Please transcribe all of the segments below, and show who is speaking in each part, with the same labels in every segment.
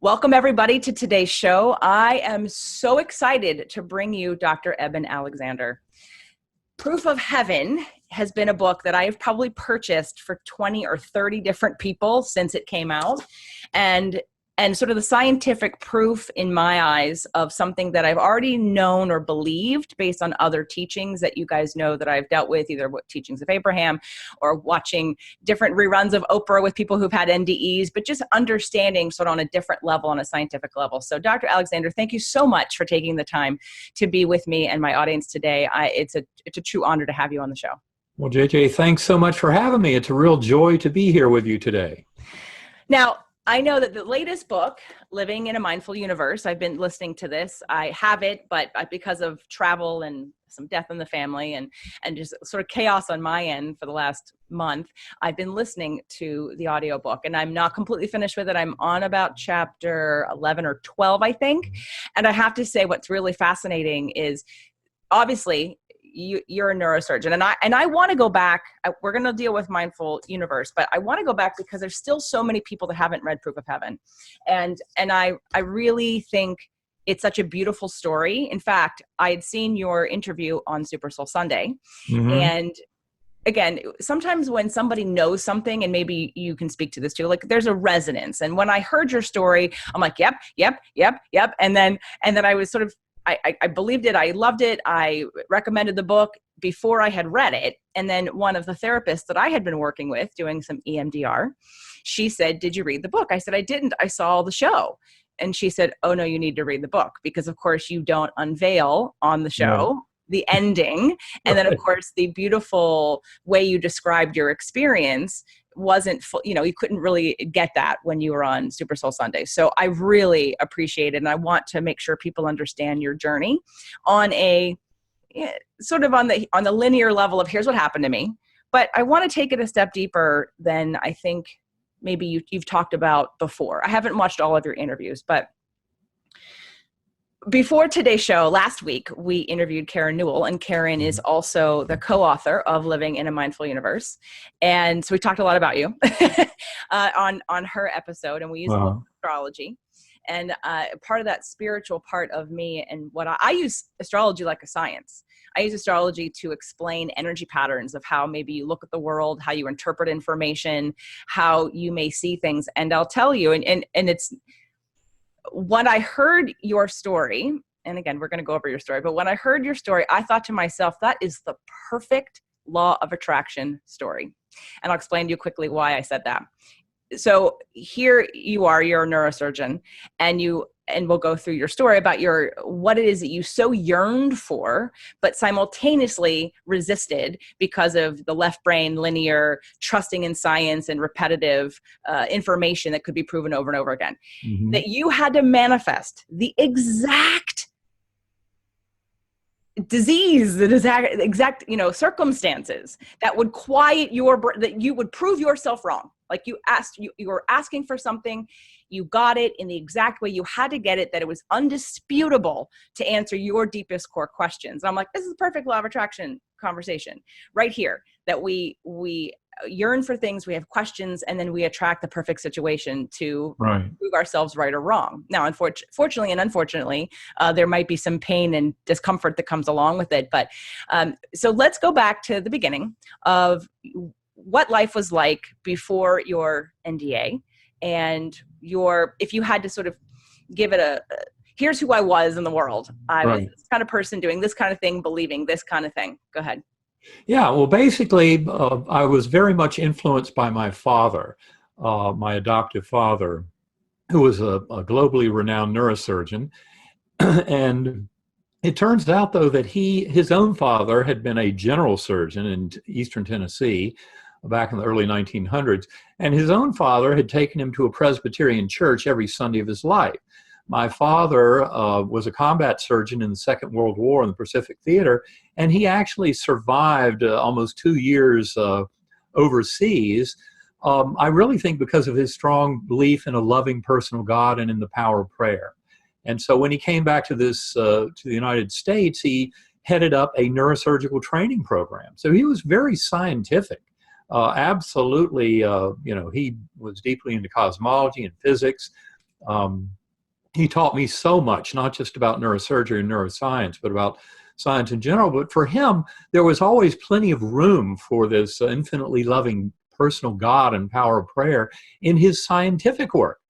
Speaker 1: Welcome, everybody, to today's show. I am so excited to bring you Dr. Eben Alexander. Proof of Heaven has been a book that I have probably purchased for 20 or 30 different people since it came out. And sort of the scientific proof in my eyes of something that I've already known or believed based on other teachings that you guys know that I've dealt with, either what teachings of Abraham or watching different reruns of Oprah with people who've had NDEs, but just understanding sort of on a different level, on a scientific level. So Dr. Alexander, thank you so much for taking the time to be with me and my audience today. It's a true honor to have you on the show.
Speaker 2: Well, JJ, thanks so much for having me. It's a real joy to be here with you today.
Speaker 1: Now, I know that the latest book, Living in a Mindful Universe, I've been listening to this. I have it, but because of travel and some death in the family and just sort of chaos on my end for the last month, I've been listening to the audiobook, and I'm not completely finished with it. I'm on about chapter 11 or 12, I think. And I have to say what's really fascinating is, obviously, you're a neurosurgeon, and I want to go back. We're going to deal with Mindful Universe, but I want to go back because there's still so many people that haven't read Proof of Heaven, and I really think it's such a beautiful story. In fact, I had seen your interview on Super Soul Sunday, and again, sometimes when somebody knows something, and maybe you can speak to this too, like there's a resonance. And when I heard your story, I'm like, yep. And then I was sort of, I believed it. I loved it. I recommended the book before I had read it. And then one of the therapists that I had been working with doing some EMDR, she said, "Did you read the book?" I said, "I didn't. I saw the show." And she said, "Oh no, you need to read the book, because of course you don't unveil on the show the ending." And then of course the beautiful way you described your experience wasn't full, you couldn't really get that when you were on Super Soul Sunday. So I really appreciate it. And I want to make sure people understand your journey on a sort of on the linear level of here's what happened to me. But I want to take it a step deeper than I think maybe you've talked about before. I haven't watched all of your interviews, but before today's show, last week, we interviewed Karen Newell, and Karen is also the co-author of Living in a Mindful Universe. And so we talked a lot about you on her episode, and we used astrology. And part of that spiritual part of me, and what I use astrology like a science. I use astrology to explain energy patterns of how maybe you look at the world, how you interpret information, how you may see things. And I'll tell you, and it's, when I heard your story, and again, we're going to go over your story, but when I heard your story, I thought to myself, that is the perfect law of attraction story. And I'll explain to you quickly why I said that. So here you are, you're a neurosurgeon, and we'll go through your story about what it is that you so yearned for, but simultaneously resisted because of the left brain, linear, trusting in science and repetitive information that could be proven over and over again. That you had to manifest the exact disease, the exact circumstances that would quiet that you would prove yourself wrong. Like you were asking for something, you got it in the exact way you had to get it, that it was undisputable to answer your deepest core questions. And I'm like, this is the perfect law of attraction conversation right here, that we yearn for things, we have questions, and then we attract the perfect situation to prove ourselves right or wrong. Now, fortunately and unfortunately, there might be some pain and discomfort that comes along with it. But so let's go back to the beginning of what life was like before your NDA, and if you had to sort of give it here's who I was in the world. I was this kind of person doing this kind of thing, believing this kind of thing. Go ahead.
Speaker 2: Yeah, well, basically, I was very much influenced by my father, my adoptive father, who was a globally renowned neurosurgeon. And it turns out, though, that his own father had been a general surgeon in Eastern Tennessee back in the early 1900s. And his own father had taken him to a Presbyterian church every Sunday of his life. My father was a combat surgeon in the Second World War in the Pacific Theater, and he actually survived almost 2 years overseas. I really think because of his strong belief in a loving personal God and in the power of prayer. And so when he came back to the United States, he headed up a neurosurgical training program. So he was very scientific. Absolutely, he was deeply into cosmology and physics. He taught me so much, not just about neurosurgery and neuroscience, but about science in general. But for him, there was always plenty of room for this infinitely loving personal God and power of prayer in his scientific work.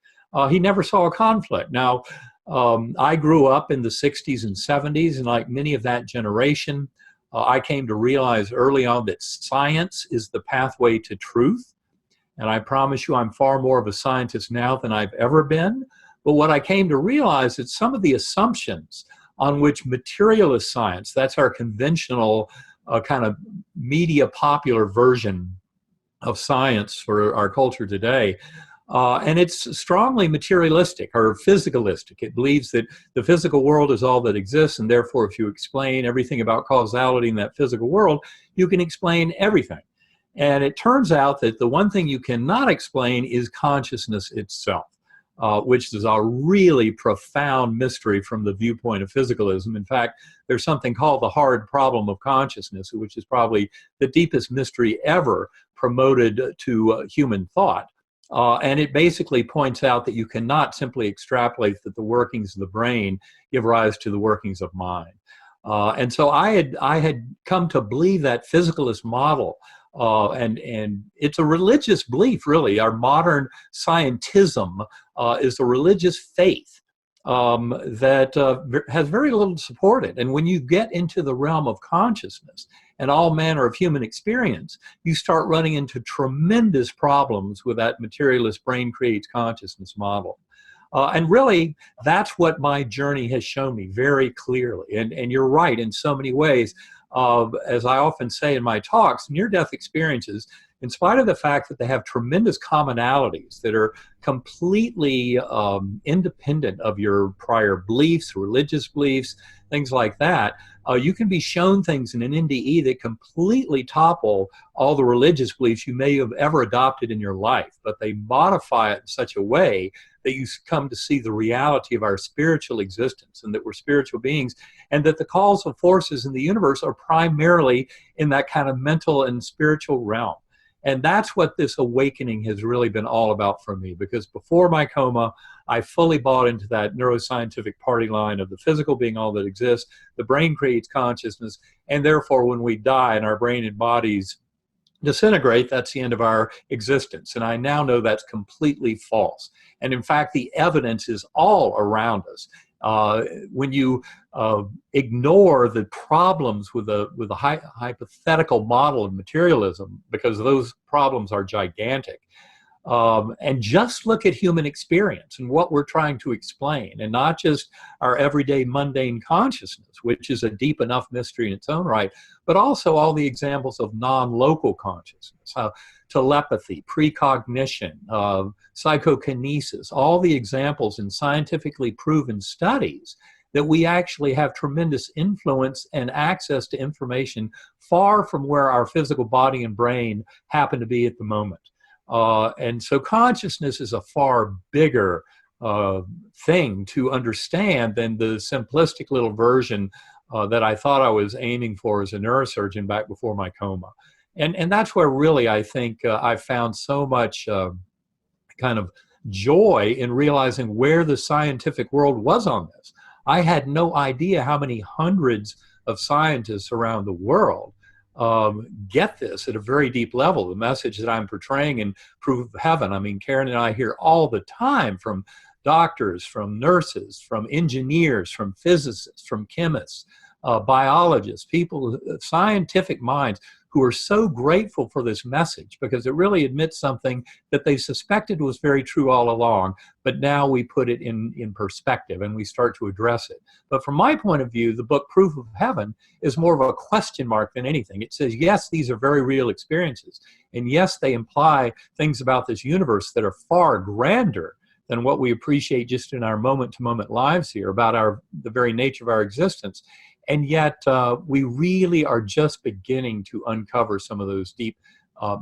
Speaker 2: He never saw a conflict. Now, I grew up in the 60s and 70s, and like many of that generation, I came to realize early on that science is the pathway to truth. And I promise you, I'm far more of a scientist now than I've ever been. But what I came to realize is some of the assumptions on which materialist science, that's our conventional kind of media popular version of science for our culture today, and it's strongly materialistic or physicalistic. It believes that the physical world is all that exists, and therefore if you explain everything about causality in that physical world, you can explain everything. And it turns out that the one thing you cannot explain is consciousness itself, which is a really profound mystery from the viewpoint of physicalism. In fact, there's something called the hard problem of consciousness, which is probably the deepest mystery ever promoted to human thought. And it basically points out that you cannot simply extrapolate that the workings of the brain give rise to the workings of mind. And so I had come to believe that physicalist model. And it's a religious belief, really. Our modern scientism is a religious faith that has very little to support it. And when you get into the realm of consciousness and all manner of human experience, you start running into tremendous problems with that materialist brain creates consciousness model. And really, that's what my journey has shown me very clearly. And you're right in so many ways. As I often say in my talks, near-death experiences, in spite of the fact that they have tremendous commonalities that are completely independent of your prior beliefs, religious beliefs, things like that, you can be shown things in an NDE that completely topple all the religious beliefs you may have ever adopted in your life, but they modify it in such a way that you come to see the reality of our spiritual existence and that we're spiritual beings and that the causal forces in the universe are primarily in that kind of mental and spiritual realm. And that's what this awakening has really been all about for me, because before my coma, I fully bought into that neuroscientific party line of the physical being all that exists, the brain creates consciousness, and therefore when we die and our brain and bodies disintegrate, that's the end of our existence. And I now know that's completely false. And in fact, the evidence is all around us. When you ignore the problems with a hypothetical model of materialism, because those problems are gigantic, and just look at human experience and what we're trying to explain, and not just our everyday mundane consciousness, which is a deep enough mystery in its own right, but also all the examples of non-local consciousness, telepathy, precognition, psychokinesis, all the examples in scientifically proven studies that we actually have tremendous influence and access to information far from where our physical body and brain happen to be at the moment. And so consciousness is a far bigger thing to understand than the simplistic little version that I thought I was aiming for as a neurosurgeon back before my coma. And that's where really I think I found so much kind of joy in realizing where the scientific world was on this. I had no idea how many hundreds of scientists around the world get this at a very deep level, the message that I'm portraying in Proof of Heaven. I mean, Karen and I hear all the time from doctors, from nurses, from engineers, from physicists, from chemists, biologists, people, scientific minds who are so grateful for this message because it really admits something that they suspected was very true all along, but now we put it in perspective and we start to address it. But from my point of view, the book Proof of Heaven is more of a question mark than anything. It says, yes, these are very real experiences, and yes, they imply things about this universe that are far grander than what we appreciate just in our moment-to-moment lives here, about the very nature of our existence. And yet we really are just beginning to uncover some of those deep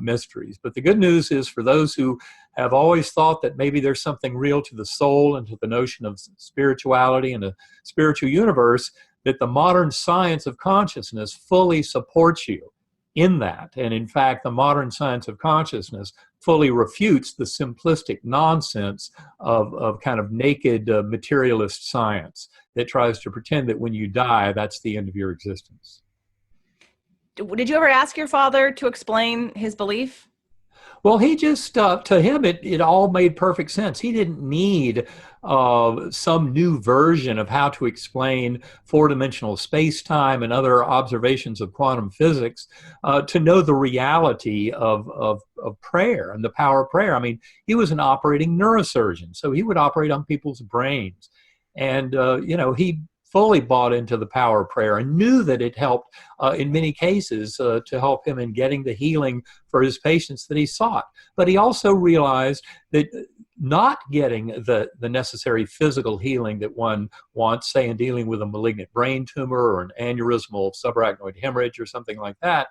Speaker 2: mysteries. But the good news is for those who have always thought that maybe there's something real to the soul and to the notion of spirituality and a spiritual universe, that the modern science of consciousness fully supports you in that. And in fact, the modern science of consciousness fully refutes the simplistic nonsense of kind of naked materialist science that tries to pretend that when you die, that's the end of your existence.
Speaker 1: Did you ever ask your father to explain his belief?
Speaker 2: Well, he just, to him, it all made perfect sense. He didn't need some new version of how to explain four-dimensional space-time and other observations of quantum physics to know the reality of prayer and the power of prayer. I mean, he was an operating neurosurgeon, so he would operate on people's brains. And, he fully bought into the power of prayer and knew that it helped in many cases to help him in getting the healing for his patients that he sought. But he also realized that not getting the necessary physical healing that one wants, say in dealing with a malignant brain tumor or an aneurysmal subarachnoid hemorrhage or something like that,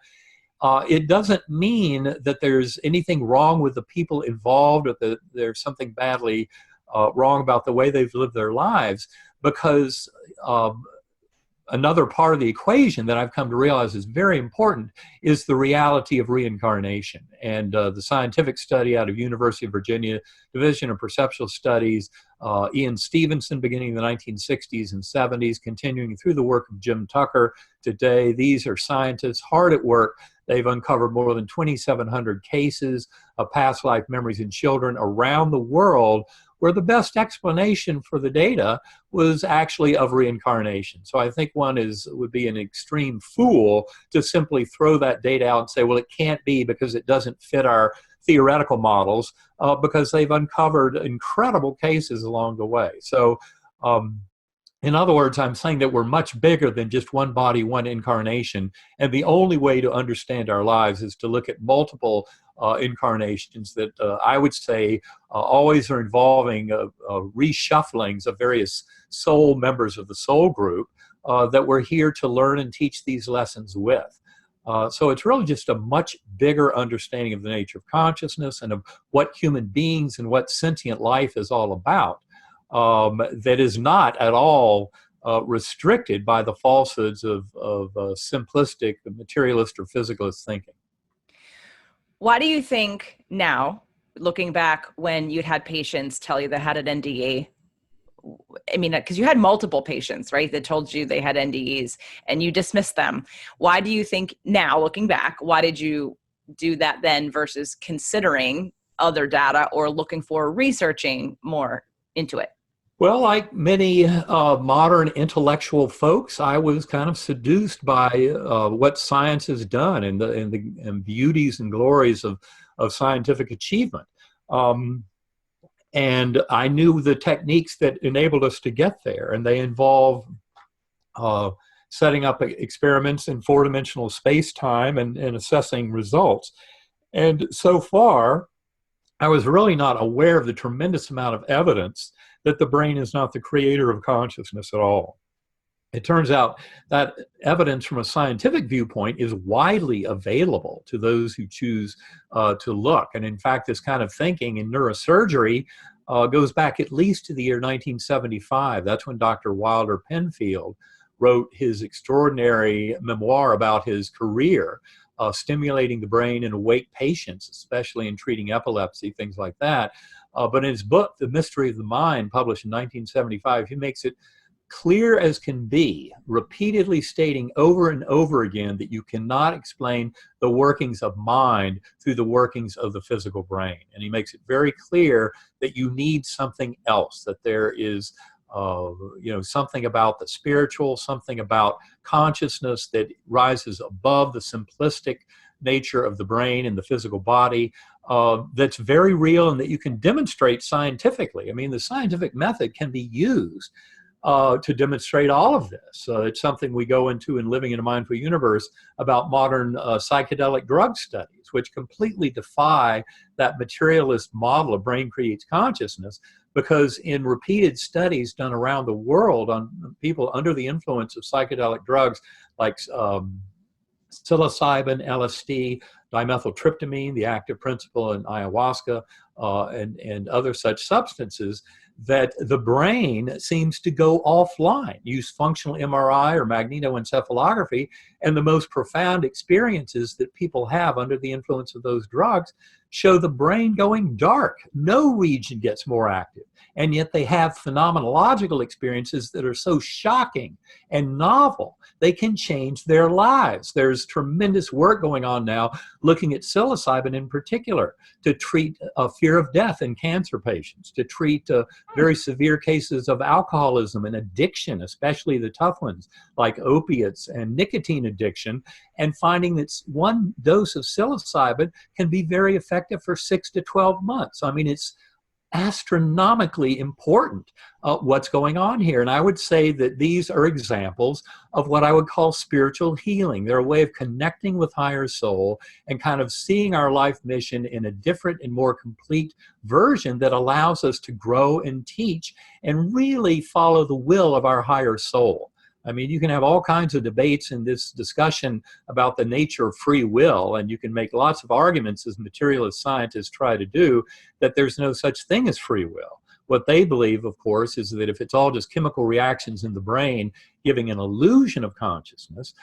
Speaker 2: it doesn't mean that there's anything wrong with the people involved or that there's something badly wrong about the way they've lived their lives, because another part of the equation that I've come to realize is very important is the reality of reincarnation. And the scientific study out of University of Virginia Division of Perceptual Studies, Ian Stevenson beginning in the 1960s and 70s, continuing through the work of Jim Tucker today. These are scientists hard at work. They've uncovered more than 2,700 cases of past life memories in children around the world, where the best explanation for the data was actually of reincarnation. So I think one would be an extreme fool to simply throw that data out and say, well, it can't be because it doesn't fit our theoretical models, because they've uncovered incredible cases along the way. So in other words, I'm saying that we're much bigger than just one body, one incarnation. And the only way to understand our lives is to look at multiple incarnations that I would say always are involving reshufflings of various soul members of the soul group that we're here to learn and teach these lessons with. So it's really just a much bigger understanding of the nature of consciousness and of what human beings and what sentient life is all about. That is not at all restricted by the falsehoods of simplistic, materialist, or physicalist thinking.
Speaker 1: Why do you think now, looking back when you'd had patients tell you they had an NDE, I mean, because you had multiple patients, right, that told you they had NDEs and you dismissed them. Why do you think now, looking back, why did you do that then versus considering other data or looking for researching more into it?
Speaker 2: Well, like many modern intellectual folks, I was kind of seduced by what science has done and the beauties and glories of scientific achievement. And I knew the techniques that enabled us to get there, and they involve setting up experiments in four-dimensional space-time and assessing results. And so far, I was really not aware of the tremendous amount of evidence that the brain is not the creator of consciousness at all. It turns out that evidence from a scientific viewpoint is widely available to those who choose to look. And in fact, this kind of thinking in neurosurgery goes back at least to the year 1975. That's when Dr. Wilder Penfield wrote his extraordinary memoir about his career, stimulating the brain in awake patients, especially in treating epilepsy, things like that. But in his book, The Mystery of the Mind, published in 1975, he makes it clear as can be, repeatedly stating over and over again that you cannot explain the workings of mind through the workings of the physical brain. And he makes it very clear that you need something else, that there is something about the spiritual, something about consciousness that rises above the simplistic nature of the brain and the physical body, that's very real and that you can demonstrate scientifically. I mean, the scientific method can be used to demonstrate all of this. It's something we go into in Living in a Mindful Universe about modern psychedelic drug studies, which completely defy that materialist model of brain creates consciousness, because in repeated studies done around the world on people under the influence of psychedelic drugs like psilocybin, LSD, dimethyltryptamine, the active principle in ayahuasca, and other such substances, that the brain seems to go offline. Use functional MRI or magnetoencephalography, and the most profound experiences that people have under the influence of those drugs show the brain going dark. No region gets more active. And yet they have phenomenological experiences that are so shocking and novel, they can change their lives. There's tremendous work going on now looking at psilocybin in particular to treat fear of death in cancer patients, to treat very severe cases of alcoholism and addiction, especially the tough ones like opiates and nicotine addiction, and finding that one dose of psilocybin can be very effective for 6 to 12 months. I mean, it's astronomically important what's going on here. And I would say that these are examples of what I would call spiritual healing. They're a way of connecting with higher soul and kind of seeing our life mission in a different and more complete version that allows us to grow and teach and really follow the will of our higher soul. I mean, you can have all kinds of debates in this discussion about the nature of free will, and you can make lots of arguments, as materialist scientists try to do, that there's no such thing as free will. What they believe, of course, is that if it's all just chemical reactions in the brain giving an illusion of consciousness,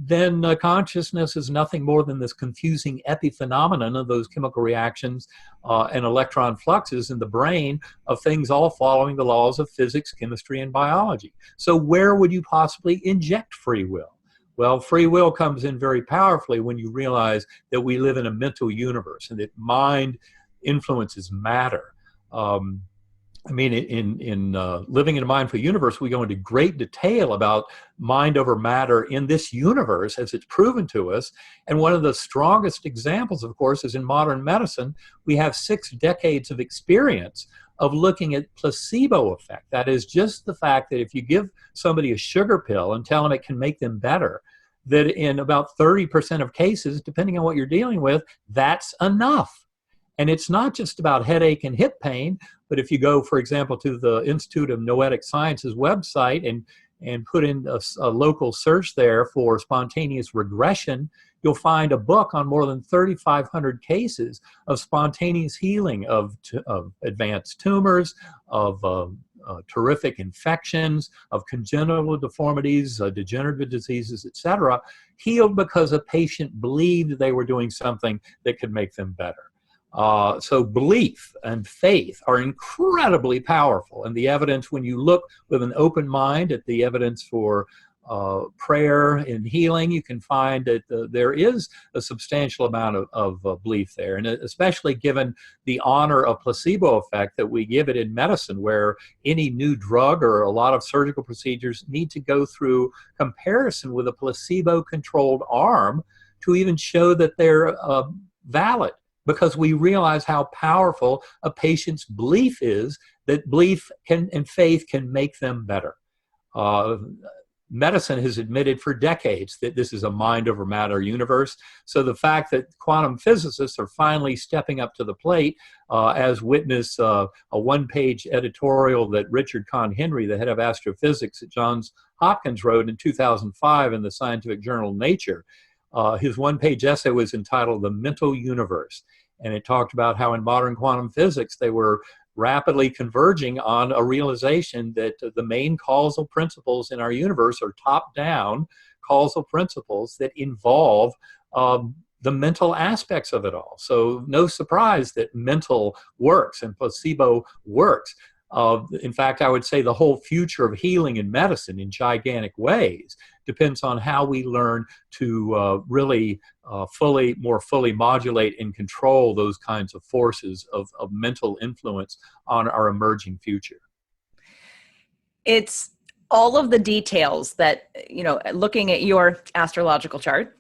Speaker 2: then consciousness is nothing more than this confusing epiphenomenon of those chemical reactions and electron fluxes in the brain of things all following the laws of physics, chemistry, and biology. So where would you possibly inject free will? Well, free will comes in very powerfully when you realize that we live in a mental universe and that mind influences matter. I mean, in Living in a Mindful Universe, we go into great detail about mind over matter in this universe as it's proven to us. And one of the strongest examples, of course, is in modern medicine. We have 6 decades of experience of looking at placebo effect. That is just the fact that if you give somebody a sugar pill and tell them it can make them better, that in about 30% of cases, depending on what you're dealing with, that's enough. And it's not just about headache and hip pain, but if you go, for example, to the Institute of Noetic Sciences website and put in a local search there for spontaneous regression, you'll find a book on more than 3,500 cases of spontaneous healing of advanced tumors, of terrific infections, of congenital deformities, degenerative diseases, etc., healed because a patient believed they were doing something that could make them better. So belief and faith are incredibly powerful. And the evidence, when you look with an open mind at the evidence for prayer and healing, you can find that there is a substantial amount of belief there. And especially given the honor of placebo effect that we give it in medicine, where any new drug or a lot of surgical procedures need to go through comparison with a placebo-controlled arm to even show that they're valid. Because we realize how powerful a patient's belief is, that belief and faith can make them better. Medicine has admitted for decades that this is a mind over matter universe. So the fact that quantum physicists are finally stepping up to the plate, as witness a one-page editorial that Richard Conn Henry, the head of astrophysics at Johns Hopkins, wrote in 2005 in the scientific journal Nature. His one-page essay was entitled The Mental Universe, and it talked about how in modern quantum physics they were rapidly converging on a realization that the main causal principles in our universe are top-down causal principles that involve the mental aspects of it all. So no surprise that mental works and placebo works. In fact, I would say the whole future of healing in medicine in gigantic ways depends on how we learn to really more fully modulate and control those kinds of forces of mental influence on our emerging future.
Speaker 1: It's all of the details that, looking at your astrological chart,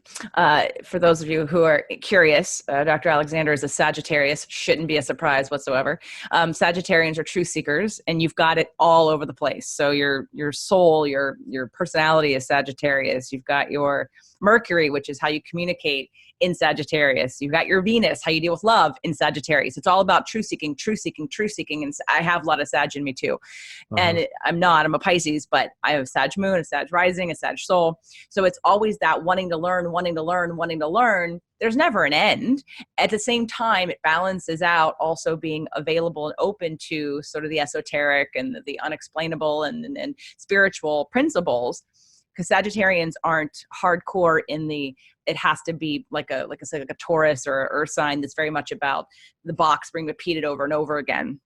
Speaker 1: for those of you who are curious, Dr. Alexander is a Sagittarius, shouldn't be a surprise whatsoever. Sagittarians are truth seekers, and you've got it all over the place. So your soul, your personality is Sagittarius. You've got your Mercury, which is how you communicate, in Sagittarius. You've got your Venus, how you deal with love, in Sagittarius. It's all about truth seeking, truth seeking, truth seeking. And I have a lot of Sag in me too. And I'm a Pisces, but I have a Sag moon, a Sag rising, a Sag soul. So it's always that wanting to learn, wanting to learn, wanting to learn. There's never an end. At the same time, it balances out also being available and open to sort of the esoteric and the unexplainable and spiritual principles. Because Sagittarians aren't hardcore in it has to be like a Taurus or Earth sign that's very much about the box being repeated over and over again.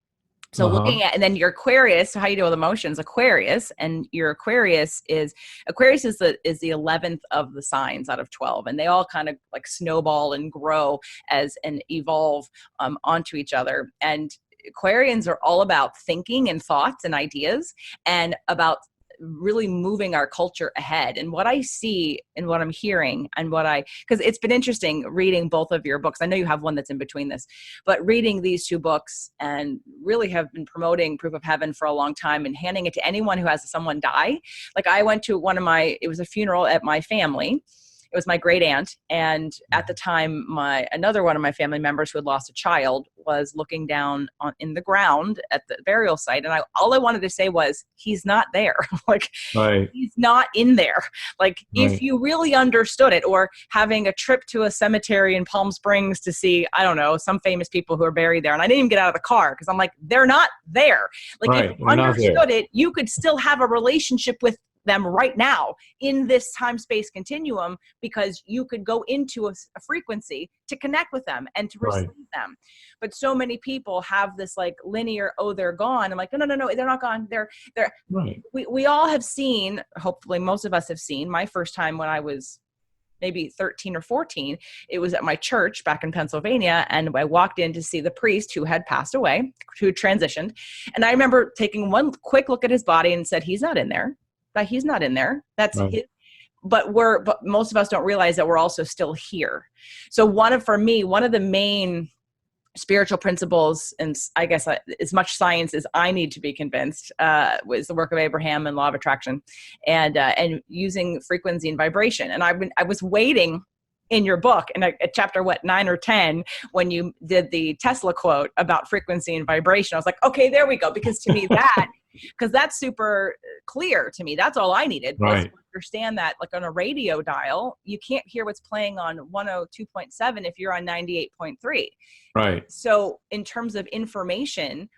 Speaker 1: So looking at, and then your Aquarius, so how you deal with emotions, Aquarius, and your Aquarius is the 11th of the signs out of 12. And they all kind of like snowball and grow and evolve onto each other. And Aquarians are all about thinking and thoughts and ideas and about really moving our culture ahead. And what I see and what I'm hearing and because it's been interesting reading both of your books. I know you have one that's in between this, but reading these two books and really have been promoting Proof of Heaven for a long time and handing it to anyone who has someone die. Like I went to it was a funeral at my family. It was my great aunt. And at the time, another one of my family members who had lost a child was looking down in the ground at the burial site. And all I wanted to say was, he's not there. Like, he's not in there. Like, if you really understood it, or having a trip to a cemetery in Palm Springs to see, I don't know, some famous people who are buried there. And I didn't even get out of the car because I'm like, they're not there. Like, if you understood it, you could still have a relationship with them right now in this time-space continuum, because you could go into a frequency to connect with them and to receive them. But so many people have this like linear, they're gone. I'm like, no, they're not gone. They're we all have seen, hopefully most of us have seen, my first time when I was maybe 13 or 14, it was at my church back in Pennsylvania. And I walked in to see the priest who had passed away, who had transitioned. And I remember taking one quick look at his body and said, he's not in there. But he's not in there. That's his. But most of us don't realize that we're also still here. So one of the main spiritual principles, and I guess as much science as I need to be convinced, was the work of Abraham and law of attraction, and using frequency and vibration. And I was waiting in your book, in at chapter 9 or 10, when you did the Tesla quote about frequency and vibration. I was like, okay, there we go. Because to me because that's super clear to me. That's all I needed was to understand that, like on a radio dial, you can't hear what's playing on 102.7 if you're on 98.3. Right. So in terms of information,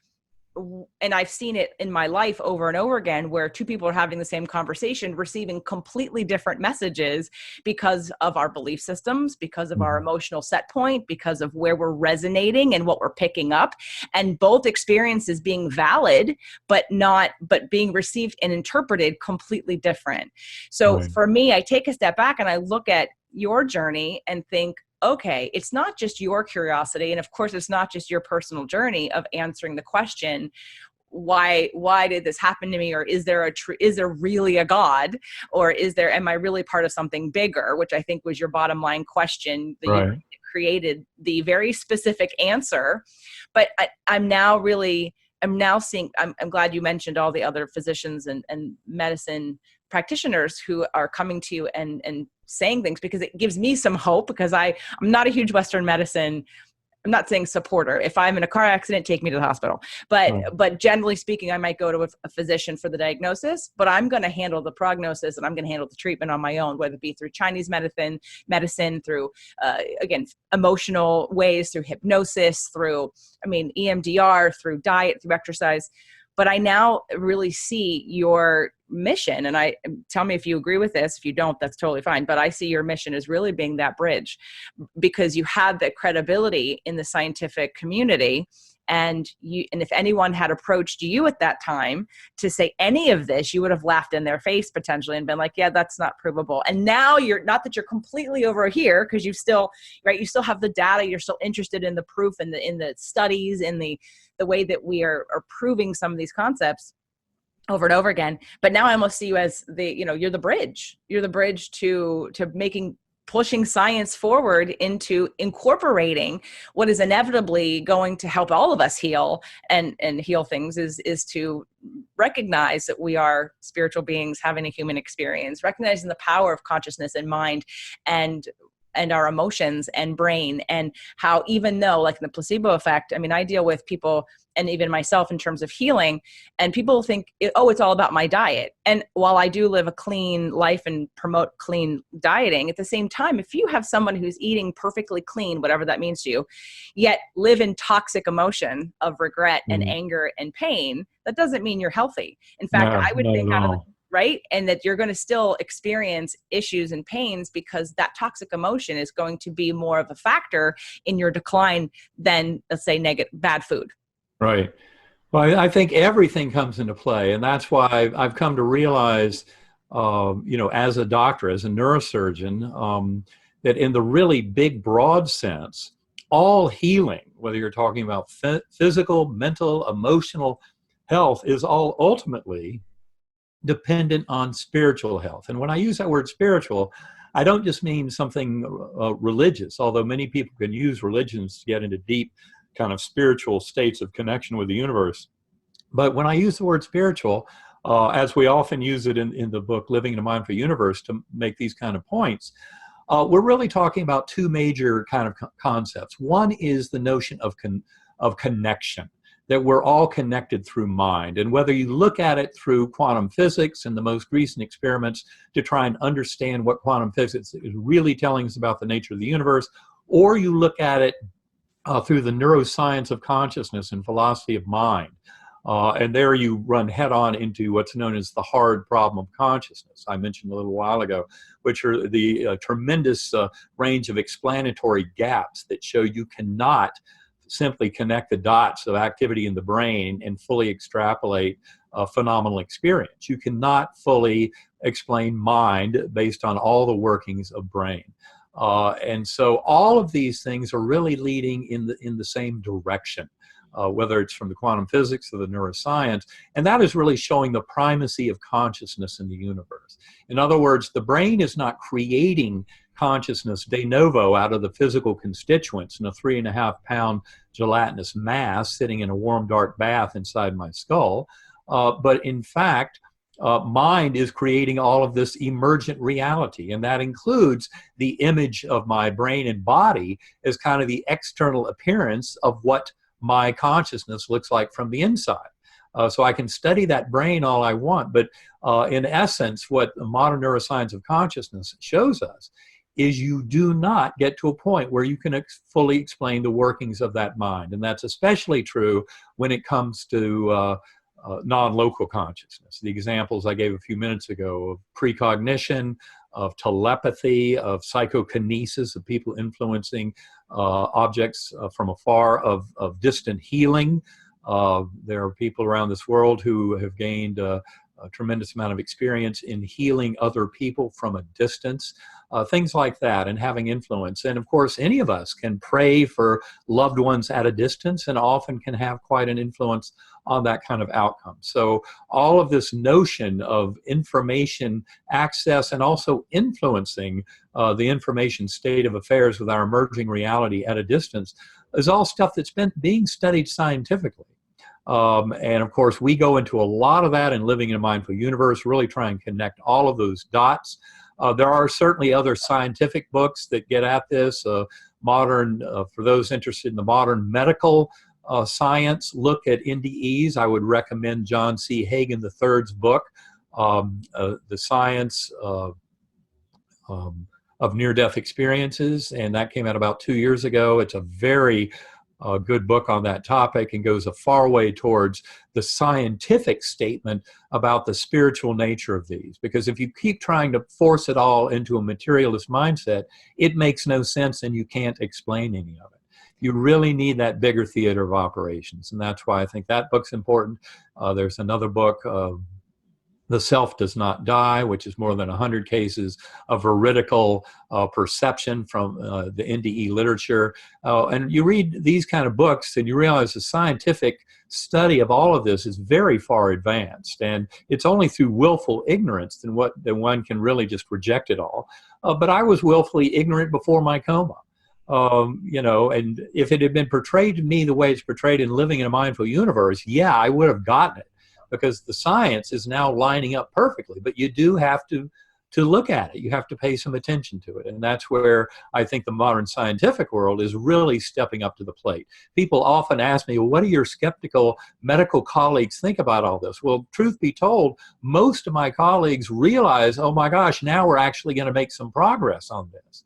Speaker 1: and I've seen it in my life over and over again, where two people are having the same conversation, receiving completely different messages because of our belief systems, because of our emotional set point, because of where we're resonating and what we're picking up, and both experiences being valid, but being received and interpreted completely different. So for me, I take a step back and I look at your journey and think, okay, it's not just your curiosity. And of course, it's not just your personal journey of answering the question, why did this happen to me? Or is there really a God? Or am I really part of something bigger? Which I think was your bottom line question that you created the very specific answer. But I'm now seeing, I'm glad you mentioned all the other physicians and medicine practitioners who are coming to you and saying things, because it gives me some hope, because I'm not a huge Western medicine. I'm not saying supporter. If I'm in a car accident, take me to the hospital. But generally speaking, I might go to a physician for the diagnosis, but I'm going to handle the prognosis and I'm going to handle the treatment on my own, whether it be through Chinese medicine, through, again, emotional ways, through hypnosis, through, EMDR, through diet, through exercise. But I now really see your mission, and tell me if you agree with this. If you don't, that's totally fine. But I see your mission as really being that bridge, because you have the credibility in the scientific community. And if anyone had approached you at that time to say any of this, you would have laughed in their face potentially and been like, yeah, that's not provable. And now not that you're completely over here, because you still have the data, you're still interested in the proof and in the studies, in the way that we are proving some of these concepts over and over again. But now I almost see you as you're the bridge. You're the bridge to pushing science forward into incorporating what is inevitably going to help all of us heal and heal things, is to recognize that we are spiritual beings having a human experience, recognizing the power of consciousness and mind, and and our emotions and brain, and how, even though, like in the placebo effect, I mean, I deal with people and even myself in terms of healing, and people think, oh, it's all about my diet. And while I do live a clean life and promote clean dieting, at the same time, if you have someone who's eating perfectly clean, whatever that means to you, yet live in toxic emotion of regret and anger and pain, that doesn't mean you're healthy. In fact,
Speaker 2: No,
Speaker 1: I would
Speaker 2: not
Speaker 1: think
Speaker 2: at
Speaker 1: out of
Speaker 2: all.
Speaker 1: right? And that you're going to still experience issues and pains, because that toxic emotion is going to be more of a factor in your decline than, let's say, bad food.
Speaker 2: Right. Well, I think everything comes into play, and that's why I've come to realize, as a doctor, as a neurosurgeon, that in the really big, broad sense, all healing, whether you're talking about physical, mental, emotional health, is all ultimately dependent on spiritual health. And when I use that word spiritual, I don't just mean something religious, although many people can use religions to get into deep kind of spiritual states of connection with the universe. But when I use the word spiritual, as we often use it in the book, Living in a Mindful Universe, to make these kind of points, we're really talking about two major kind of concepts. One is the notion of connection, that we're all connected through mind. And whether you look at it through quantum physics and the most recent experiments to try and understand what quantum physics is really telling us about the nature of the universe, or you look at it through the neuroscience of consciousness and philosophy of mind. And there you run head on into what's known as the hard problem of consciousness, I mentioned a little while ago, which are the tremendous range of explanatory gaps that show you cannot simply connect the dots of activity in the brain and fully extrapolate a phenomenal experience. You cannot fully explain mind based on all the workings of brain. And so all of these things are really leading in the same direction, whether it's from the quantum physics or the neuroscience, and that is really showing the primacy of consciousness in the universe. In other words, the brain is not creating consciousness de novo out of the physical constituents in a 3.5-pound gelatinous mass sitting in a warm, dark bath inside my skull, but in fact, mind is creating all of this emergent reality, and that includes the image of my brain and body as kind of the external appearance of what my consciousness looks like from the inside. So I can study that brain all I want, but in essence, what the modern neuroscience of consciousness shows us is you do not get to a point where you can fully explain the workings of that mind. And that's especially true when it comes to non-local consciousness. The examples I gave a few minutes ago of precognition, of telepathy, of psychokinesis, of people influencing objects from afar, of distant healing. There are people around this world who have gained a tremendous amount of experience in healing other people from a distance, things like that, and having influence. And of course, any of us can pray for loved ones at a distance and often can have quite an influence on that kind of outcome. So all of this notion of information access and also influencing the information state of affairs with our emerging reality at a distance is all stuff that's been being studied scientifically. And of course, we go into a lot of that in Living in a Mindful Universe, really try and connect all of those dots. There are certainly other scientific books that get at this. For those interested in the modern medical science, look at NDEs. I would recommend John C. Hagen III's book, The Science of Near-Death Experiences, and that came out about 2 years ago. It's a very good book on that topic and goes a far way towards the scientific statement about the spiritual nature of these. Because if you keep trying to force it all into a materialist mindset, it makes no sense and you can't explain any of it. You really need that bigger theater of operations, and that's why I think that book's important. There's another book, The Self Does Not Die, which is more than 100 cases of veridical perception from the NDE literature. And you read these kind of books and you realize the scientific study of all of this is very far advanced. And it's only through willful ignorance that one can really just reject it all. But I was willfully ignorant before my coma. And if it had been portrayed to me the way it's portrayed in Living in a Mindful Universe, yeah, I would have gotten it, because the science is now lining up perfectly. But you do have to to look at it. You have to pay some attention to it. And that's where I think the modern scientific world is really stepping up to the plate. People often ask me, well, what do your skeptical medical colleagues think about all this? Well, truth be told, most of my colleagues realize, oh my gosh, now we're actually going to make some progress on this.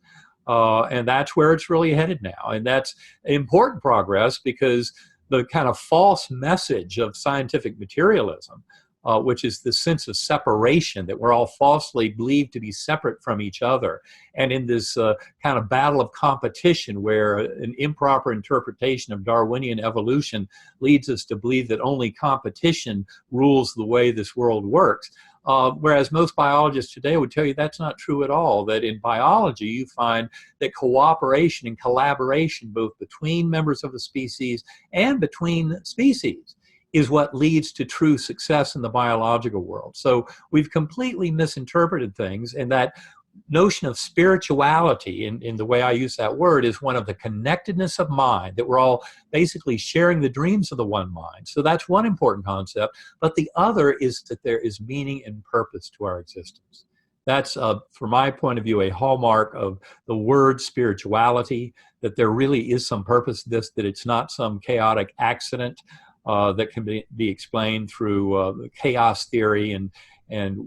Speaker 2: And that's where it's really headed now. And that's important progress, because the kind of false message of scientific materialism, which is the sense of separation, that we're all falsely believed to be separate from each other. And in this kind of battle of competition, where an improper interpretation of Darwinian evolution leads us to believe that only competition rules the way this world works. Whereas most biologists today would tell you that's not true at all, that in biology you find that cooperation and collaboration, both between members of a species and between species, is what leads to true success in the biological world. So we've completely misinterpreted things, and that notion of spirituality, in the way I use that word, is one of the connectedness of mind, that we're all basically sharing the dreams of the one mind. So that's one important concept. But the other is that there is meaning and purpose to our existence. That's, from my point of view, a hallmark of the word spirituality, that there really is some purpose to this, that it's not some chaotic accident that can be explained through chaos theory and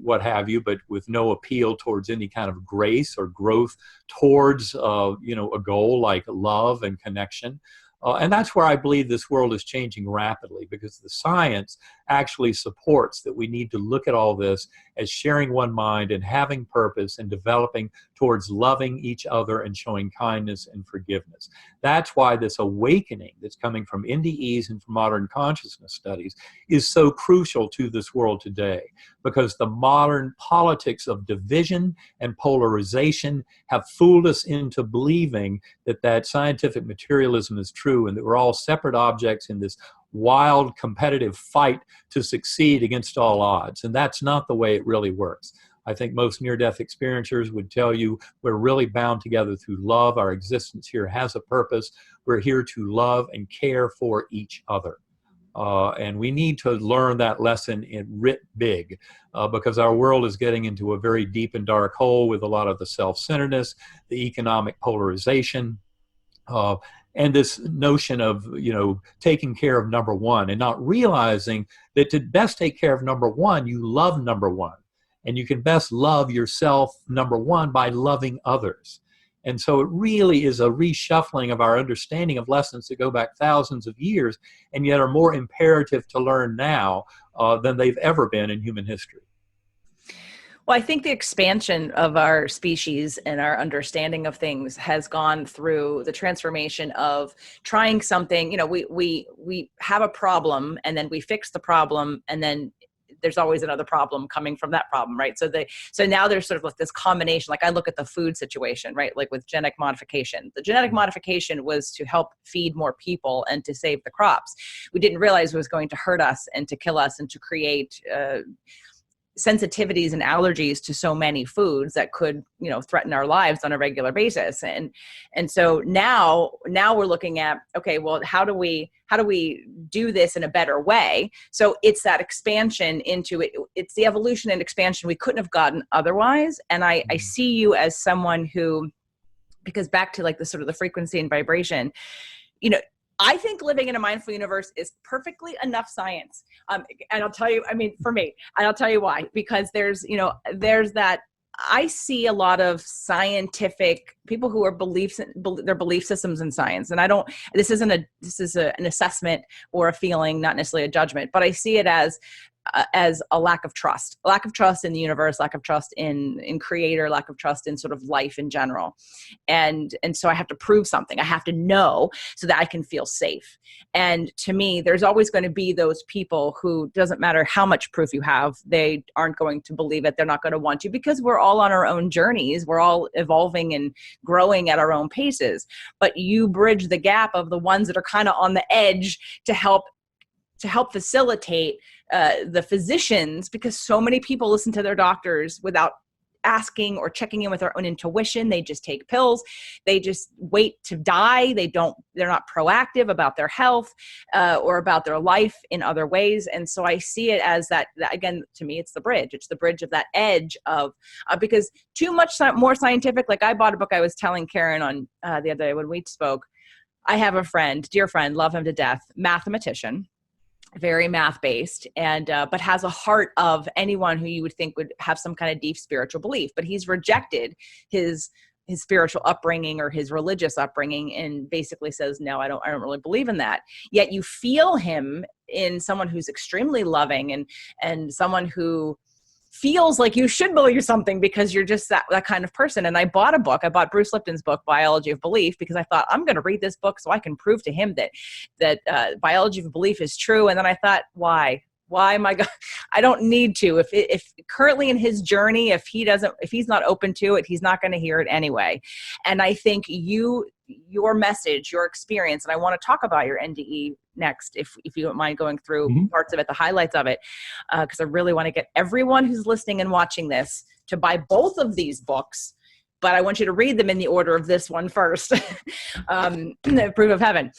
Speaker 2: what have you, but with no appeal towards any kind of grace or growth towards a goal like love and connection. And that's where I believe this world is changing rapidly, because the science actually supports that we need to look at all this as sharing one mind and having purpose and developing towards loving each other and showing kindness and forgiveness. That's why this awakening that's coming from NDEs and from modern consciousness studies is so crucial to this world today, because the modern politics of division and polarization have fooled us into believing that scientific materialism is true, and that we're all separate objects in this wild competitive fight to succeed against all odds. And that's not the way it really works. I think most near-death experiencers would tell you we're really bound together through love. Our existence here has a purpose. We're here to love and care for each other. And we need to learn that lesson in writ big, because our world is getting into a very deep and dark hole with a lot of the self-centeredness, the economic polarization, and this notion of, taking care of number one, and not realizing that to best take care of number one, you love number one. And you can best love yourself, number one, by loving others. And so it really is a reshuffling of our understanding of lessons that go back thousands of years, and yet are more imperative to learn now than they've ever been in human history.
Speaker 1: Well, I think the expansion of our species and our understanding of things has gone through the transformation of trying something. We have a problem, and then we fix the problem, and then there's always another problem coming from that problem, right? So now there's sort of like this combination. Like I look at the food situation, right? Like with genetic modification. The genetic modification was to help feed more people and to save the crops. We didn't realize it was going to hurt us and to kill us and to create sensitivities and allergies to so many foods that could, threaten our lives on a regular basis. And so now we're looking at, okay, well, how do we do this in a better way? So it's that expansion into it. It's the evolution and expansion we couldn't have gotten otherwise. And I see you as someone who, because back to like the sort of the frequency and vibration, I think living in a mindful universe is perfectly enough science. And I'll tell you, for me, and I'll tell you why, because there's that, I see a lot of scientific people who are their belief systems in science. And this is an assessment or a feeling, not necessarily a judgment, but I see it as a lack of trust in the universe, lack of trust in creator, lack of trust in sort of life in general. And so I have to prove something. I have to know so that I can feel safe. And to me, there's always going to be those people who, doesn't matter how much proof you have, they aren't going to believe it. They're not going to want to, because we're all on our own journeys. We're all evolving and growing at our own paces. But you bridge the gap of the ones that are kind of on the edge to help facilitate the physicians, because so many people listen to their doctors without asking or checking in with their own intuition. They just take pills. They just wait to die. They're not proactive about their health or about their life in other ways. And so I see it as that again, to me, it's the bridge. It's the bridge of that edge of, because too much more scientific, like I bought a book, I was telling Karen on the other day when we spoke, I have a friend, dear friend, love him to death, mathematician, very math based, and but has a heart of anyone who you would think would have some kind of deep spiritual belief. But he's rejected his spiritual upbringing or his religious upbringing, and basically says, no, I don't really believe in that. Yet you feel him in someone who's extremely loving and someone who feels like you should believe something because you're just that kind of person. And I bought a book. I bought Bruce Lipton's book, Biology of Belief, because I thought I'm going to read this book so I can prove to him that biology of belief is true. And then I thought, why am I? I don't need to. If currently in his journey, if he's not open to it, he's not going to hear it anyway. And I think your message, your experience, and I want to talk about your NDE next, if you don't mind going through parts of it, the highlights of it, because I really want to get everyone who's listening and watching this to buy both of these books. But I want you to read them in the order of this one first, The Proof of Heaven,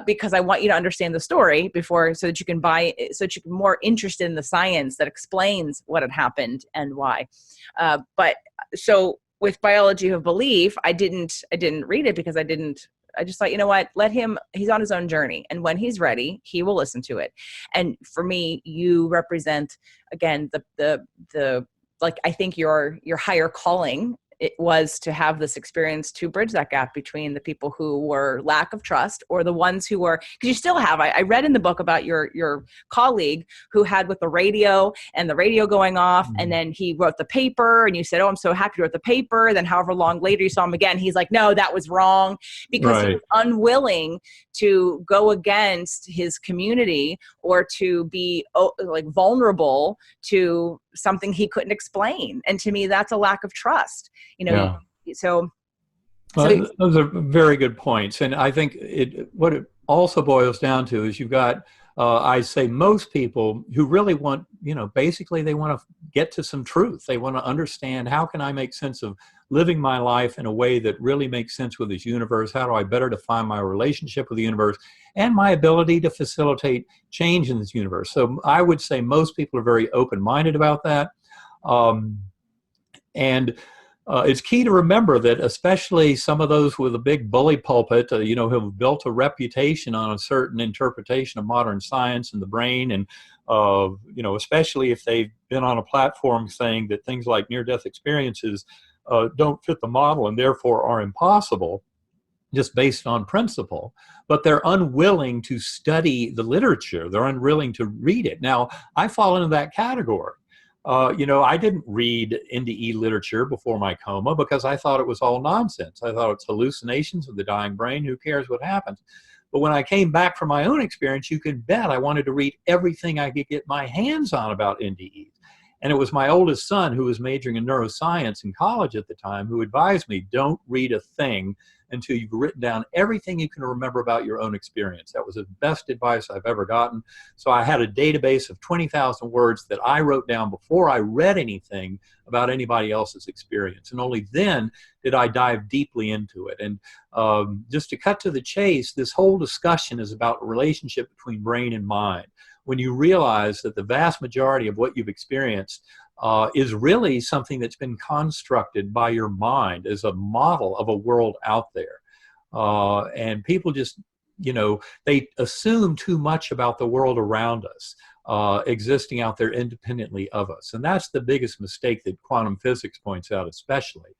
Speaker 1: because I want you to understand the story before, so that you can more interested in the science that explains what had happened and why. But so with Biology of Belief, I didn't read it because I just thought, you know what, he's on his own journey. And when he's ready, he will listen to it. And for me, you represent, again, the like, I think your higher calling, it was to have this experience to bridge that gap between the people who were lack of trust or the ones who were, because you still have, I read in the book about your colleague who had with the radio going off, and then he wrote the paper and you said, oh, I'm so happy you wrote the paper. Then however long later you saw him again, he's like, no, that was wrong, because he was unwilling to go against his community or to be like vulnerable to something he couldn't explain. And to me, that's a lack of trust. So
Speaker 2: those are very good points. And I think what it also boils down to is you've got, I say most people who really want, basically they want to get to some truth. They want to understand, how can I make sense of living my life in a way that really makes sense with this universe? How do I better define my relationship with the universe and my ability to facilitate change in this universe? So I would say most people are very open-minded about that. It's key to remember that, especially some of those with a big bully pulpit, who have built a reputation on a certain interpretation of modern science and the brain, and especially if they've been on a platform saying that things like near-death experiences don't fit the model and therefore are impossible, just based on principle, but they're unwilling to study the literature. They're unwilling to read it. Now, I fall into that category. I didn't read NDE literature before my coma because I thought it was all nonsense. I thought it's hallucinations of the dying brain. Who cares what happens? But when I came back from my own experience, you can bet I wanted to read everything I could get my hands on about NDEs. And it was my oldest son, who was majoring in neuroscience in college at the time, who advised me, don't read a thing until you've written down everything you can remember about your own experience. That was the best advice I've ever gotten. So I had a database of 20,000 words that I wrote down before I read anything about anybody else's experience. And only then did I dive deeply into it. And just to cut to the chase, this whole discussion is about the relationship between brain and mind. When you realize that the vast majority of what you've experienced is really something that's been constructed by your mind as a model of a world out there. And people just, they assume too much about the world around us, existing out there independently of us. And that's the biggest mistake that quantum physics points out especially,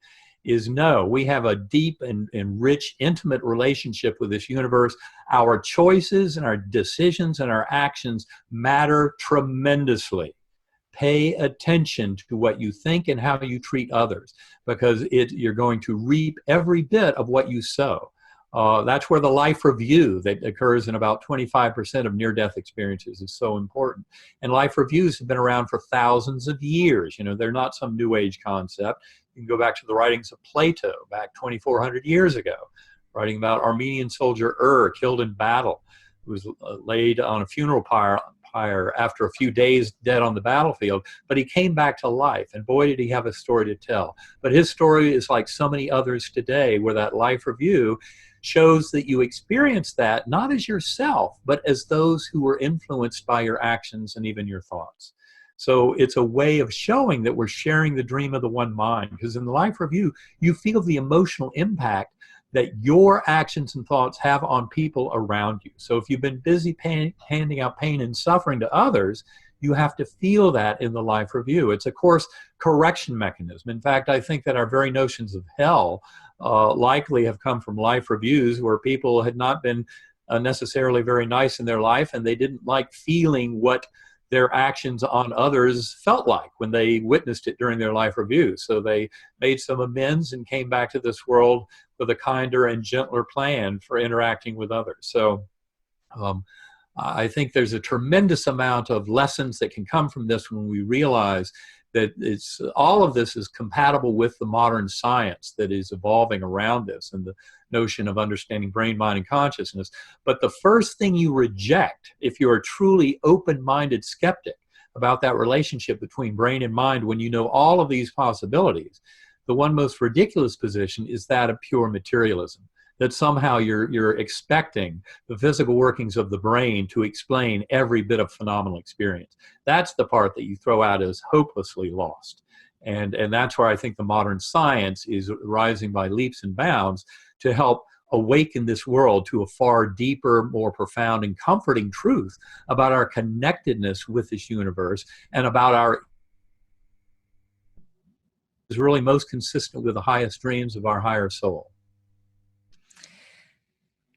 Speaker 2: is no, we have a deep and rich, intimate relationship with this universe. Our choices and our decisions and our actions matter tremendously. Pay attention to what you think and how you treat others, because you're going to reap every bit of what you sow. That's where the life review that occurs in about 25% of near-death experiences is so important. And life reviews have been around for thousands of years. They're not some new age concept. You can go back to the writings of Plato back 2,400 years ago, writing about Armenian soldier killed in battle, who was laid on a funeral pyre vampire after a few days dead on the battlefield, but he came back to life, and boy, did he have a story to tell. But his story is like so many others today, where that life review shows that you experience that not as yourself, but as those who were influenced by your actions and even your thoughts. So it's a way of showing that we're sharing the dream of the one mind, because in the life review, you feel the emotional impact that your actions and thoughts have on people around you. So if you've been busy handing out pain and suffering to others, you have to feel that in the life review. It's a course correction mechanism. In fact, I think that our very notions of hell likely have come from life reviews where people had not been necessarily very nice in their life, and they didn't like feeling what their actions on others felt like when they witnessed it during their life review. So they made some amends and came back to this world with a kinder and gentler plan for interacting with others. So I think there's a tremendous amount of lessons that can come from this when we realize that all of this is compatible with the modern science that is evolving around this and the notion of understanding brain, mind, and consciousness. But the first thing you reject, if you're a truly open-minded skeptic about that relationship between brain and mind, when you know all of these possibilities, the one most ridiculous position is that of pure materialism, that somehow you're expecting the physical workings of the brain to explain every bit of phenomenal experience. That's the part that you throw out as hopelessly lost. And that's where I think the modern science is rising by leaps and bounds to help awaken this world to a far deeper, more profound and comforting truth about our connectedness with this universe and about our is really most consistent with the highest dreams of our higher soul.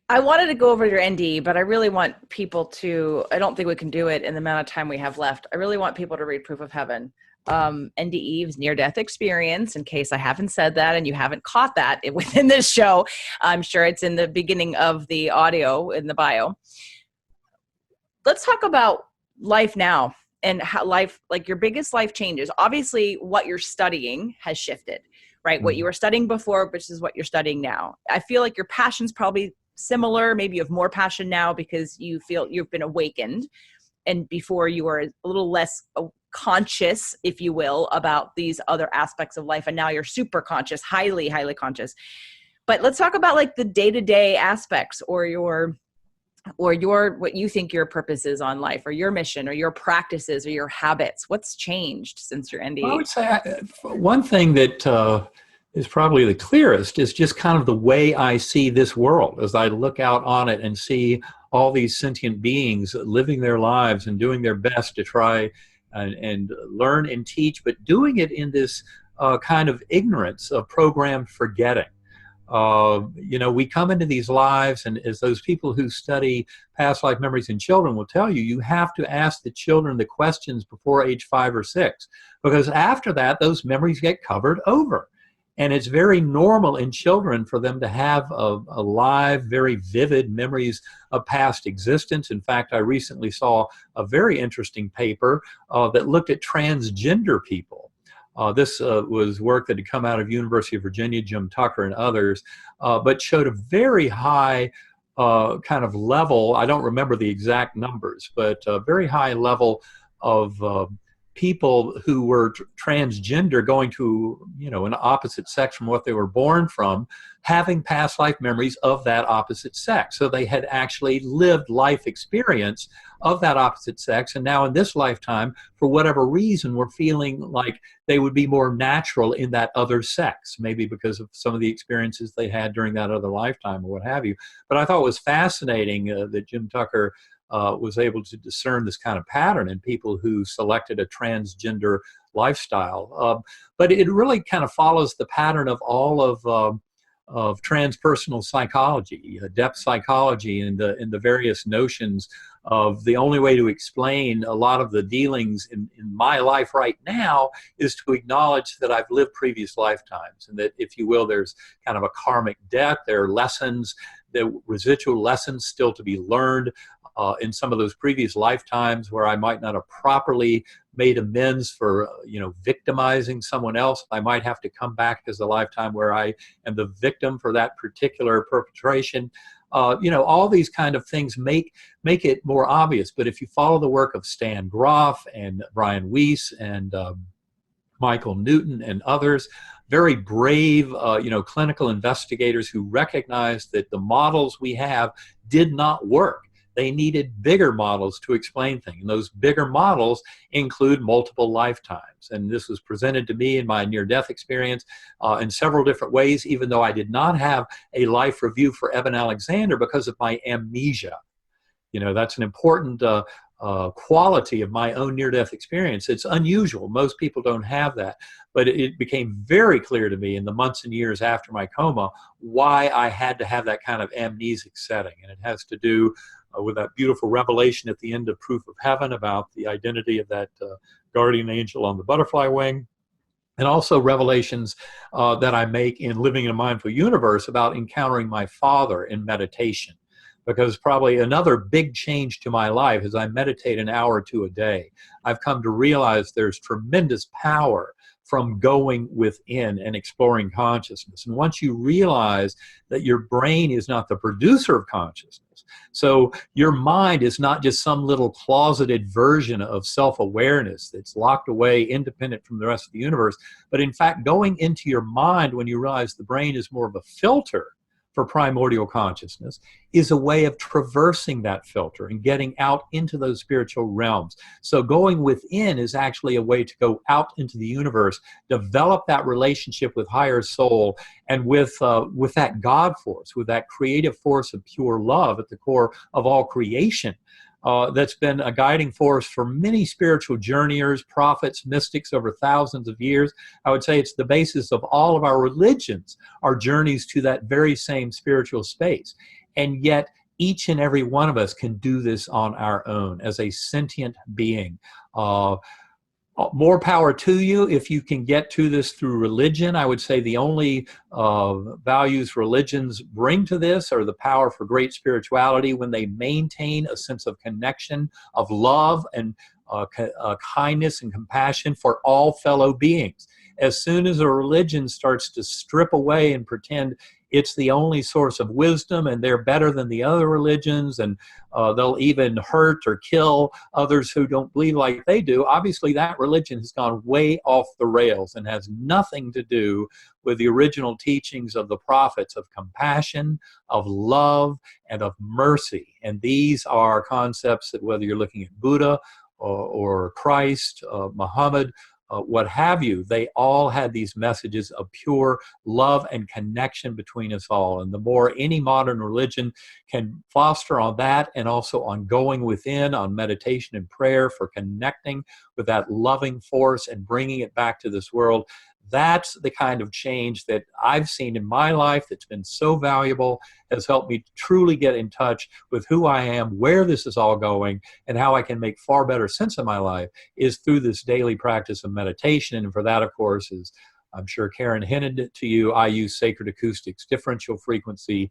Speaker 1: I wanted to go over your NDE, but I really want people to, I don't think we can do it in the amount of time we have left. I really want people to read Proof of Heaven. NDE is near-death experience, in case I haven't said that and you haven't caught that within this show. I'm sure it's in the beginning of the audio in the bio. Let's talk about life now and how life, like your biggest life changes. Obviously, what you're studying has shifted, right? What you were studying before, which is what you're studying now. I feel like your passion's probably similar. Maybe you have more passion now because you feel you've been awakened, and before you were a little less conscious, if you will, about these other aspects of life, and now you're super conscious, highly conscious. But let's talk about like the day-to-day aspects, or your what you think your purpose is on life, or your mission, or your practices, or your habits. What's changed since your NDE?
Speaker 2: I would say one thing that is probably the clearest is just kind of the way I see this world as I look out on it and see all these sentient beings living their lives and doing their best to try and learn and teach, but doing it in this kind of ignorance of programmed forgetting. We come into these lives, and as those people who study past life memories in children will tell you, you have to ask the children the questions before age 5 or 6, because after that, those memories get covered over. And it's very normal in children for them to have a live, very vivid memories of past existence. In fact, I recently saw a very interesting paper that looked at transgender people. This was work that had come out of University of Virginia, Jim Tucker and others, but showed a very high kind of level, I don't remember the exact numbers, but a very high level of people who were transgender going to, an opposite sex from what they were born from, having past life memories of that opposite sex. So they had actually lived life experience of that opposite sex, and now in this lifetime, for whatever reason, were feeling like they would be more natural in that other sex, maybe because of some of the experiences they had during that other lifetime or what have you. But I thought it was fascinating that Jim Tucker was able to discern this kind of pattern in people who selected a transgender lifestyle. But it really kind of follows the pattern of all of transpersonal psychology, depth psychology, and the various notions of the only way to explain a lot of the dealings in my life right now is to acknowledge that I've lived previous lifetimes, and that, if you will, there's kind of a karmic debt. There are lessons, there are residual lessons still to be learned in some of those previous lifetimes where I might not have properly made amends for, victimizing someone else. I might have to come back as a lifetime where I am the victim for that particular perpetration. You know, all these kind of things make it more obvious. But if you follow the work of Stan Groff and Brian Weiss and Michael Newton and others, very brave, you know, clinical investigators who recognized that the models we have did not work. They needed bigger models to explain things. And those bigger models include multiple lifetimes. And this was presented to me in my near-death experience in several different ways, even though I did not have a life review for Eben Alexander because of my amnesia. You know, that's an important quality of my own near-death experience. It's unusual. Most people don't have that. But it became very clear to me in the months and years after my coma why I had to have that kind of amnesic setting. And it has to do with that beautiful revelation at the end of Proof of Heaven about the identity of that guardian angel on the butterfly wing. And also revelations that I make in Living in a Mindful Universe about encountering my father in meditation. Because probably another big change to my life is I meditate an hour or two a day. I've come to realize there's tremendous power from going within and exploring consciousness. And once you realize that your brain is not the producer of consciousness, so your mind is not just some little closeted version of self-awareness that's locked away independent from the rest of the universe, but in fact going into your mind when you realize the brain is more of a filter for primordial consciousness is a way of traversing that filter and getting out into those spiritual realms. So going within is actually a way to go out into the universe, develop that relationship with higher soul and with that God force, with that creative force of pure love at the core of all creation. That's been a guiding force for many spiritual journeyers, prophets, mystics over thousands of years. I would say it's the basis of all of our religions, our journeys to that very same spiritual space. And yet, each and every one of us can do this on our own as a sentient being. More power to you if you can get to this through religion. I would say the only values religions bring to this are the power for great spirituality when they maintain a sense of connection, of love and kindness and compassion for all fellow beings. As soon as a religion starts to strip away and pretend it's the only source of wisdom and they're better than the other religions and they'll even hurt or kill others who don't believe like they do, obviously that religion has gone way off the rails and has nothing to do with the original teachings of the prophets of compassion, of love, and of mercy. And these are concepts that whether you're looking at Buddha or Christ, Muhammad, what have you, they all had these messages of pure love and connection between us all. And the more any modern religion can foster on that and also on going within, on meditation and prayer for connecting with that loving force and bringing it back to this world, that's the kind of change that I've seen in my life that's been so valuable, has helped me truly get in touch with who I am, where this is all going, and how I can make far better sense of my life is through this daily practice of meditation. And for that, of course, is I'm sure Karen hinted it to you, I use sacred acoustics, differential frequency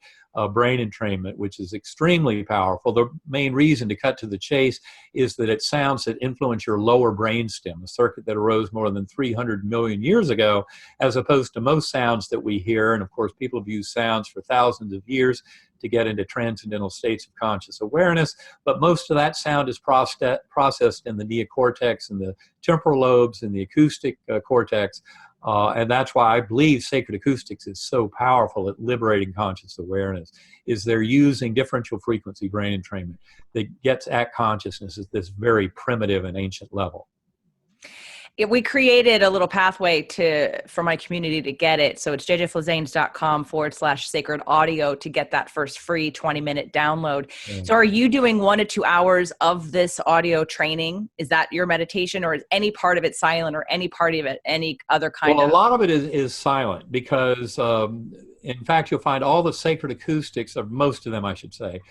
Speaker 2: brain entrainment, which is extremely powerful. The main reason, to cut to the chase, is that it's sounds that influence your lower brainstem, a circuit that arose more than 300 million years ago, as opposed to most sounds that we hear. And of course, people have used sounds for thousands of years to get into transcendental states of conscious awareness, but most of that sound is processed in the neocortex and the temporal lobes and the acoustic cortex. And that's why I believe sacred acoustics is so powerful at liberating conscious awareness, is they're using differential frequency brain entrainment that gets at consciousness at this very primitive and ancient level.
Speaker 1: We created a little pathway for my community to get it. So it's jjflazanes.com/sacred audio to get that first free 20-minute download. So are you doing 1 to 2 hours of this audio training? Is that your meditation, or is any part of it silent, or any part of it any other kind of?
Speaker 2: Well, a lot of it is silent because, in fact, you'll find all the sacred acoustics, or most of them, I should say,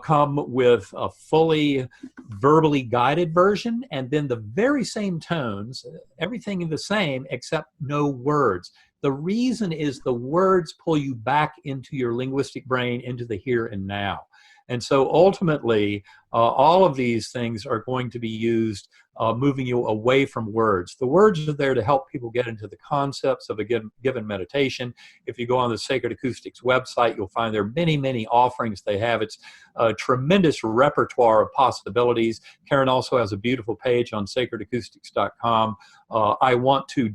Speaker 2: come with a fully verbally guided version, and then the very same tones, everything the same except no words. The reason is the words pull you back into your linguistic brain, into the here and now. And so ultimately, all of these things are going to be used moving you away from words. The words are there to help people get into the concepts of a given meditation. If you go on the Sacred Acoustics website, you'll find there are many, many offerings they have. It's a tremendous repertoire of possibilities. Karen also has a beautiful page on sacredacoustics.com. I want to ...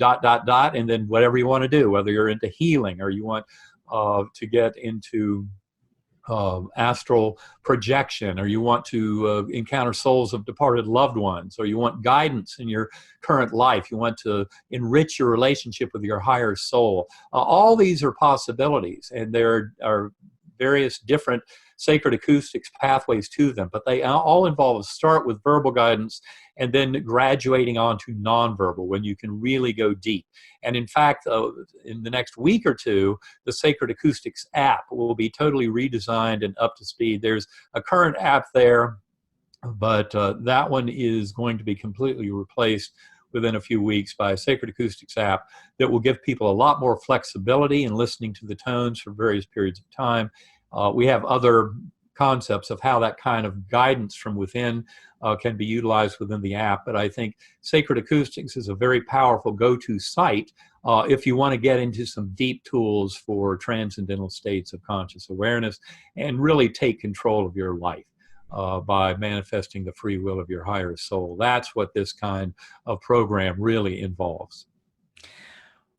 Speaker 2: and then whatever you want to do, whether you're into healing or you want to get into astral projection, or you want to encounter souls of departed loved ones, or you want guidance in your current life, you want to enrich your relationship with your higher soul. All these are possibilities, and there are various different sacred acoustics pathways to them, but they all involve start with verbal guidance and then graduating on to nonverbal when you can really go deep. And in fact, in the next week or two, the Sacred Acoustics app will be totally redesigned and up to speed. There's a current app there, but that one is going to be completely replaced within a few weeks by a Sacred Acoustics app that will give people a lot more flexibility in listening to the tones for various periods of time. We have other concepts of how that kind of guidance from within can be utilized within the app, but I think Sacred Acoustics is a very powerful go-to site if you want to get into some deep tools for transcendental states of conscious awareness and really take control of your life by manifesting the free will of your higher soul. That's what this kind of program really involves.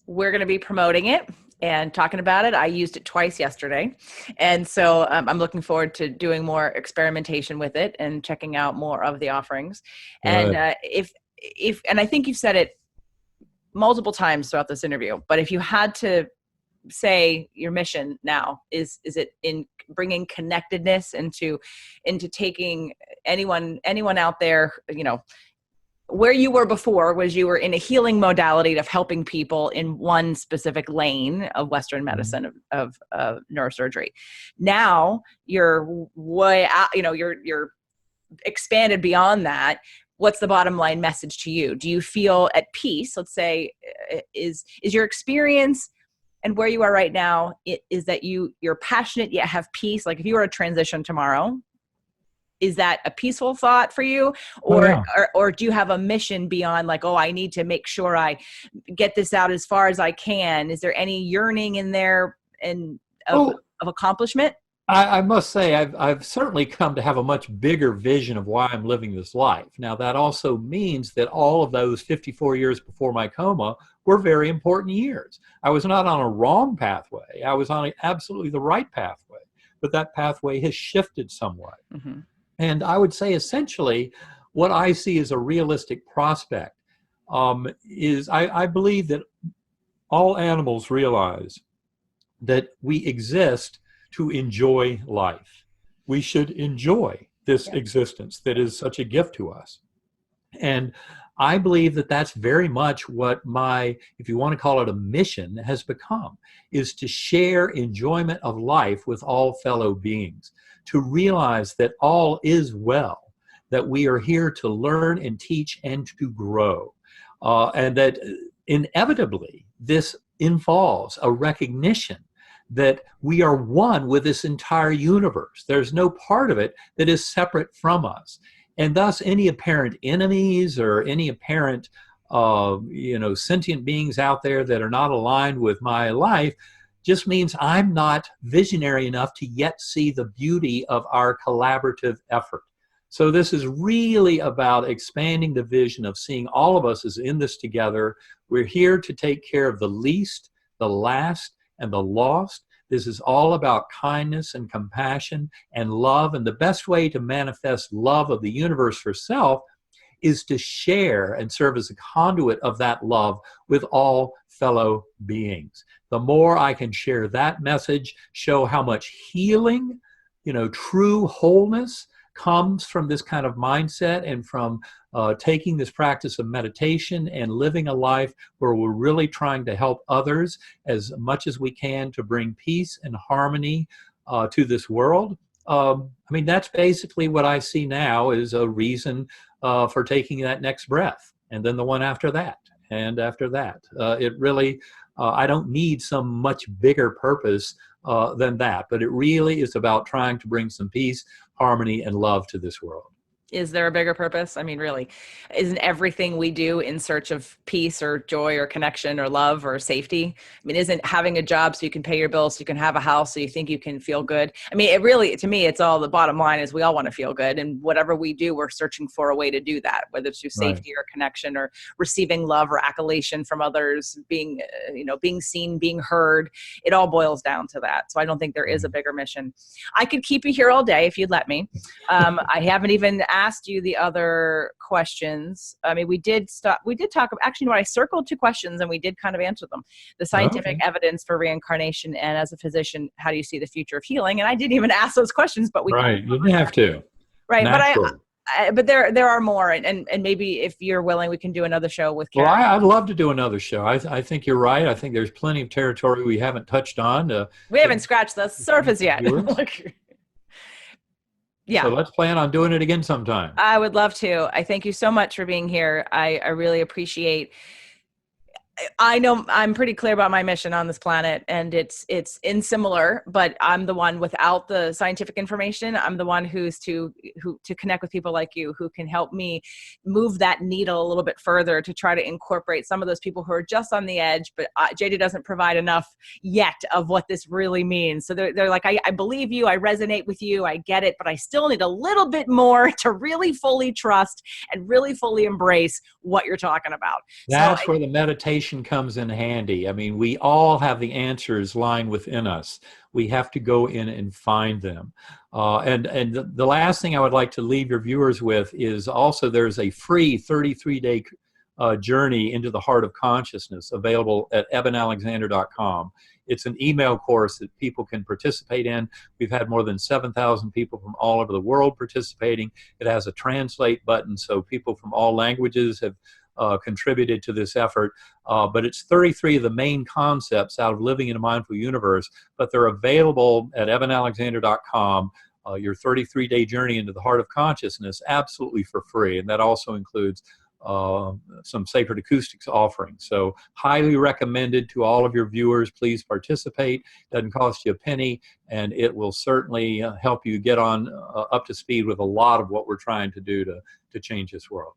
Speaker 1: We're going to be promoting it and talking about it. I used it twice yesterday. And so I'm looking forward to doing more experimentation with it and checking out more of the offerings. And and I think you've said it multiple times throughout this interview, but if you had to say your mission now, is it in bringing connectedness into taking anyone out there, where you were before was you were in a healing modality of helping people in one specific lane of Western medicine, of neurosurgery. Now you're way out, you're expanded beyond that. What's the bottom line message to you? Do you feel at peace? Let's say, is your experience and where you are right now, is that you're passionate yet have peace? Like if you were to transition tomorrow, is that a peaceful thought for you? Or do you have a mission beyond, like, I need to make sure I get this out as far as I can? Is there any yearning in there of accomplishment?
Speaker 2: I must say, I've certainly come to have a much bigger vision of why I'm living this life. Now, that also means that all of those 54 years before my coma were very important years. I was not on a wrong pathway. I was on absolutely the right pathway, but that pathway has shifted somewhat. Mm-hmm. And I would say essentially what I see as a realistic prospect is I believe that all animals realize that we exist to enjoy life. We should enjoy this existence that is such a gift to us. And I believe that that's very much what my, if you want to call it a mission, has become, is to share enjoyment of life with all fellow beings, to realize that all is well, that we are here to learn and teach and to grow, and that inevitably this involves a recognition that we are one with this entire universe. There's no part of it that is separate from us. And thus any apparent enemies or any apparent sentient beings out there that are not aligned with my life just means I'm not visionary enough to yet see the beauty of our collaborative effort. So this is really about expanding the vision of seeing all of us as in this together. We're here to take care of the least, the last, and the lost. This is all about kindness and compassion and love. And the best way to manifest love of the universe for self is to share and serve as a conduit of that love with all fellow beings. The more I can share that message, show how much healing, true wholeness comes from this kind of mindset and from taking this practice of meditation and living a life where we're really trying to help others as much as we can to bring peace and harmony to this world. That's basically what I see now is a reason for taking that next breath, and then the one after that, and after that. It really I don't need some much bigger purpose than that. But it really is about trying to bring some peace, harmony, and love to this world.
Speaker 1: Is there a bigger purpose? I mean, really, isn't everything we do in search of peace or joy or connection or love or safety? I mean, isn't having a job so you can pay your bills, so you can have a house, so you think you can feel good? I mean, it really, to me, it's all, the bottom line is we all want to feel good. And whatever we do, we're searching for a way to do that, whether it's through
Speaker 2: Right.
Speaker 1: safety or connection or receiving love or accolation from others, being, being seen, being heard. It all boils down to that. So I don't think there is a bigger mission. I could keep you here all day if you'd let me. I haven't even asked you the other questions. I mean, we did talk, actually, I circled 2 questions and we did kind of answer them. The scientific evidence for reincarnation, and as a physician, how do you see the future of healing? And I didn't even ask those questions, but we
Speaker 2: Right. You didn't have to.
Speaker 1: right.
Speaker 2: Natural.
Speaker 1: But there are more, and maybe if you're willing, we can do another show with Karen.
Speaker 2: Well, I'd love to do another show. I think you're right. I think there's plenty of territory we haven't touched on.
Speaker 1: We haven't scratched the surface yet. Yeah.
Speaker 2: So let's plan on doing it again sometime.
Speaker 1: I would love to. I thank you so much for being here. I really appreciate. I know I'm pretty clear about my mission on this planet, and it's insimilar, but I'm the one without the scientific information. I'm the one who to connect with people like you who can help me move that needle a little bit further to try to incorporate some of those people who are just on the edge, but JD doesn't provide enough yet of what this really means. So they're like, I believe you, I resonate with you, I get it, but I still need a little bit more to really fully trust and really fully embrace what you're talking about.
Speaker 2: That's where the meditation comes in handy. I mean, we all have the answers lying within us. We have to go in and find them. And the last thing I would like to leave your viewers with is also there's a free 33-day journey into the heart of consciousness available at ebenalexander.com. It's an email course that people can participate in. We've had more than 7,000 people from all over the world participating. It has a translate button, so people from all languages have contributed to this effort, but it's 33 of the main concepts out of Living in a Mindful Universe, but they're available at ebenalexander.com, your 33-day journey into the heart of consciousness, absolutely for free, and that also includes some sacred acoustics offerings. So highly recommended to all of your viewers. Please participate. Doesn't cost you a penny, and it will certainly help you get on up to speed with a lot of what we're trying to do to change this world.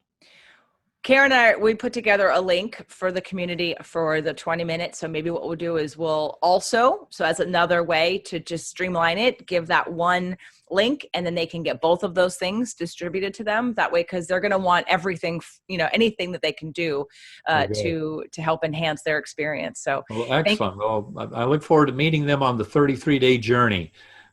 Speaker 1: Karen and we put together a link for the community for the 20 minutes. So maybe what we'll do is we'll also, so as another way to just streamline it, give that one link, and then they can get both of those things distributed to them that way, because they're going to want everything, anything that they can do to help enhance their experience. So
Speaker 2: excellent. Well, I look forward to meeting them on the 33-day journey.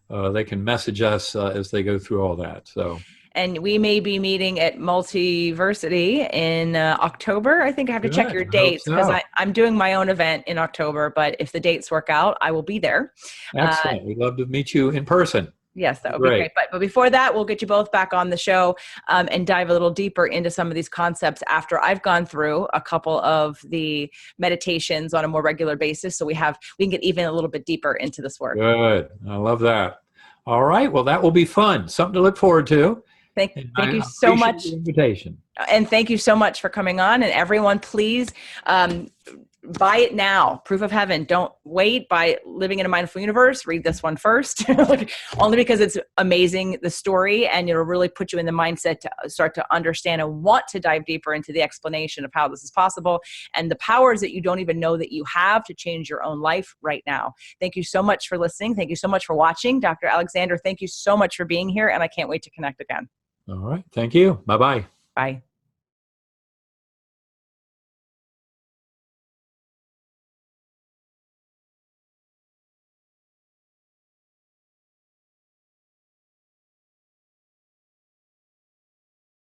Speaker 2: They can message us as they go through all that. So.
Speaker 1: And we may be meeting at Multiversity in October. I think I have to check your dates because I'm doing my own event in October. But if the dates work out, I will be there.
Speaker 2: Excellent. We'd love to meet you in person.
Speaker 1: Yes, that would be great. But before that, we'll get you both back on the show and dive a little deeper into some of these concepts after I've gone through a couple of the meditations on a more regular basis. So we can get even a little bit deeper into this work.
Speaker 2: Good. I love that. All right. Well, that will be fun. Something to look forward to.
Speaker 1: Thank you so much.
Speaker 2: The invitation.
Speaker 1: And thank you so much for coming on. And everyone, please buy it now. Proof of Heaven. Don't wait. Buy Living in a Mindful Universe. Read this one first, only because it's amazing, the story, and it'll really put you in the mindset to start to understand and want to dive deeper into the explanation of how this is possible and the powers that you don't even know that you have to change your own life right now. Thank you so much for listening. Thank you so much for watching. Dr. Alexander, thank you so much for being here, and I can't wait to connect again.
Speaker 2: All right. Thank you. Bye-bye.
Speaker 1: Bye.